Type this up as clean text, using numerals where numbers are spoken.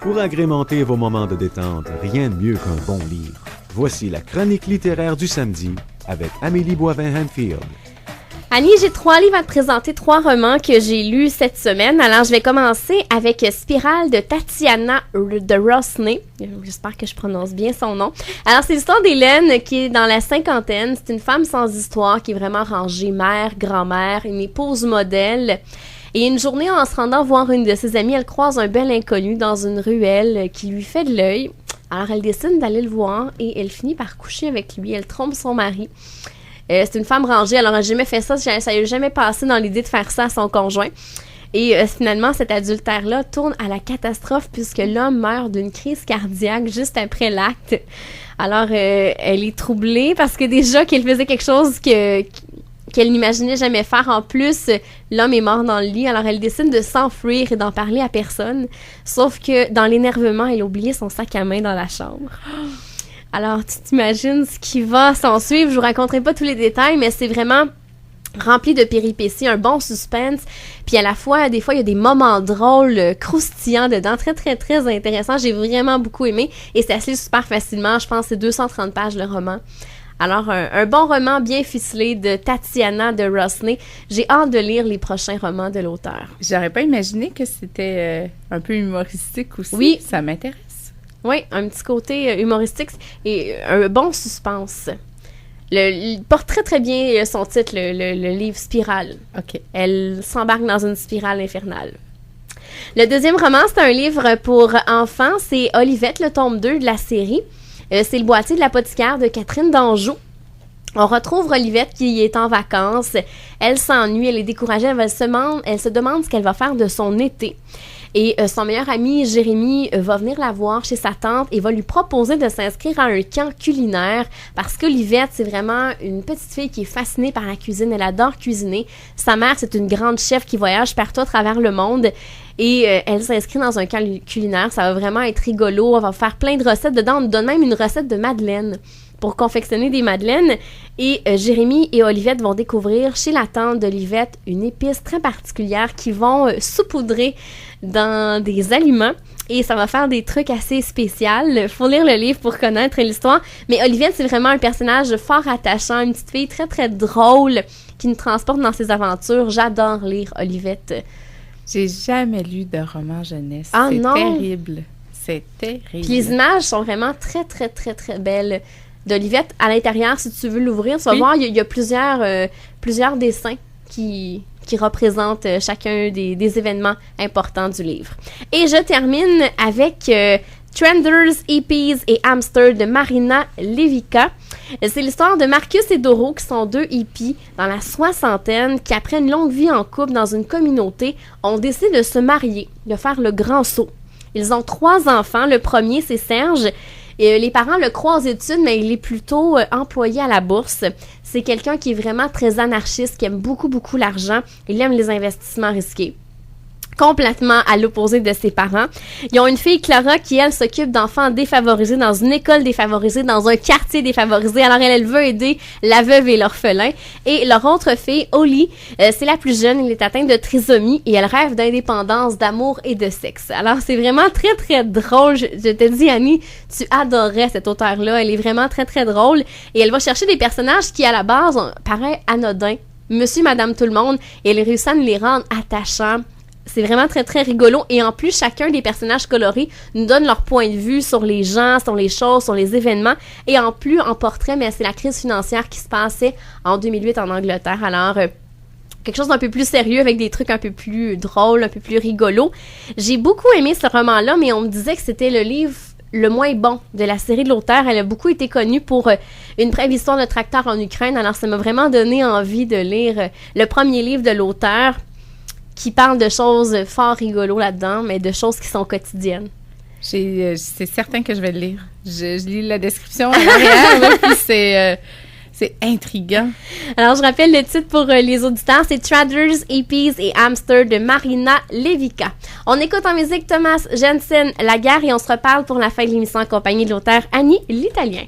Pour agrémenter vos moments de détente, rien de mieux qu'un bon livre. Voici la chronique littéraire du samedi avec Amélie Boivin-Hanfield. Annie, j'ai 3 livres à te présenter, 3 romans que j'ai lus cette semaine. Alors, je vais commencer avec Spirale de Tatiana de Rosnay. J'espère que je prononce bien son nom. Alors, c'est l'histoire d'Hélène qui est dans la cinquantaine. C'est une femme sans histoire qui est vraiment rangée mère, grand-mère, une épouse modèle. Et une journée, en se rendant voir une de ses amies, elle croise un bel inconnu dans une ruelle qui lui fait de l'œil. Alors, elle décide d'aller le voir et elle finit par coucher avec lui. Elle trompe son mari. C'est une femme rangée, alors elle n'a jamais fait ça, ça lui a jamais passé dans l'idée de faire ça à son conjoint. Et finalement, cet adultère-là tourne à la catastrophe puisque l'homme meurt d'une crise cardiaque juste après l'acte. Alors, elle est troublée parce que déjà qu'elle faisait quelque chose qu'elle n'imaginait jamais faire. En plus, l'homme est mort dans le lit, alors elle décide de s'enfuir et d'en parler à personne. Sauf que dans l'énervement, elle a oublié son sac à main dans la chambre. Alors, tu t'imagines ce qui va s'en suivre. Je vous raconterai pas tous les détails, mais c'est vraiment rempli de péripéties, un bon suspense. Puis à la fois, des fois, il y a des moments drôles, croustillants dedans, très, très, très intéressants. J'ai vraiment beaucoup aimé et c'est assez super facilement. Je pense que c'est 230 pages le roman. Alors, un bon roman bien ficelé de Tatiana de Rosnay. J'ai hâte de lire les prochains romans de l'auteur. J'aurais pas imaginé que c'était un peu humoristique aussi. Oui. Ça m'intéresse. Oui, un petit côté humoristique et un bon suspense. Il porte très, très bien son titre, le livre Spirale. OK. Elle s'embarque dans une spirale infernale. Le deuxième roman, c'est un livre pour enfants. C'est Olivette, le tome 2 de la série. C'est le boîtier de l'apothicaire de Catherine d'Anjou. On retrouve Olivette qui est en vacances. Elle s'ennuie, elle est découragée. Elle se demande ce qu'elle va faire de son été. Et son meilleur ami, Jérémy, va venir la voir chez sa tante et va lui proposer de s'inscrire à un camp culinaire parce qu'Olivette, c'est vraiment une petite fille qui est fascinée par la cuisine. Elle adore cuisiner. Sa mère, c'est une grande chef qui voyage partout à travers le monde. Et elle s'inscrit dans un camp culinaire. Ça va vraiment être rigolo. On va faire plein de recettes dedans. On nous donne même une recette de madeleine pour confectionner des madeleines. Et Jérémy et Olivette vont découvrir chez la tante d'Olivette une épice très particulière qu'ils vont saupoudrer dans des aliments. Et ça va faire des trucs assez spéciaux. Faut lire le livre pour connaître l'histoire. Mais Olivette, c'est vraiment un personnage fort attachant, une petite fille très, très drôle qui nous transporte dans ses aventures. J'adore lire Olivette. J'ai jamais lu de roman jeunesse. Ah c'est non! terrible. C'est terrible. Puis les images sont vraiment très, très, très, très belles d'Olivette. À l'intérieur, si tu veux l'ouvrir, tu vas voir, il y a plusieurs dessins qui représentent chacun des événements importants du livre. Et je termine avec Trenders, Hippies et Hamsters de Marina Levica. C'est l'histoire de Marcus et Doro, qui sont 2 hippies dans la soixantaine, qui après une longue vie en couple dans une communauté, ont décidé de se marier, de faire le grand saut. Ils ont 3 enfants. Le premier, c'est Serge. Et les parents le croient aux études, mais il est plutôt employé à la bourse. C'est quelqu'un qui est vraiment très anarchiste, qui aime beaucoup, beaucoup l'argent. Il aime les investissements risqués. Complètement à l'opposé de ses parents. Ils ont une fille, Clara, qui, elle, s'occupe d'enfants défavorisés dans une école défavorisée, dans un quartier défavorisé. Alors, elle veut aider la veuve et l'orphelin. Et leur autre fille, Oli, c'est la plus jeune. Elle est atteinte de trisomie et elle rêve d'indépendance, d'amour et de sexe. Alors, c'est vraiment très, très drôle. Je te dis, Annie, tu adorerais cette auteure-là. Elle est vraiment très, très drôle. Et elle va chercher des personnages qui, à la base, paraissent anodins. Monsieur, madame, tout le monde. Et elle réussit à nous les rendre attachants. C'est vraiment très, très rigolo. Et en plus, chacun des personnages colorés nous donne leur point de vue sur les gens, sur les choses, sur les événements. Et en plus, en portrait, mais c'est la crise financière qui se passait en 2008 en Angleterre. Alors, quelque chose d'un peu plus sérieux avec des trucs un peu plus drôles, un peu plus rigolos. J'ai beaucoup aimé ce roman-là, mais on me disait que c'était le livre le moins bon de la série de l'auteur. Elle a beaucoup été connue pour une brève histoire de tracteur en Ukraine. Alors, ça m'a vraiment donné envie de lire le premier livre de l'auteur, qui parle de choses fort rigolos là-dedans, mais de choses qui sont quotidiennes. C'est certain que je vais le lire. Je lis la description à l'arrière, puis c'est intriguant. Alors, je rappelle le titre pour les auditeurs, c'est Traders, Hippies et Hamsters de Marina Levica. On écoute en musique Thomas Jensen, La guerre, et on se reparle pour la fin de l'émission en compagnie de l'auteur Annie l'Italien.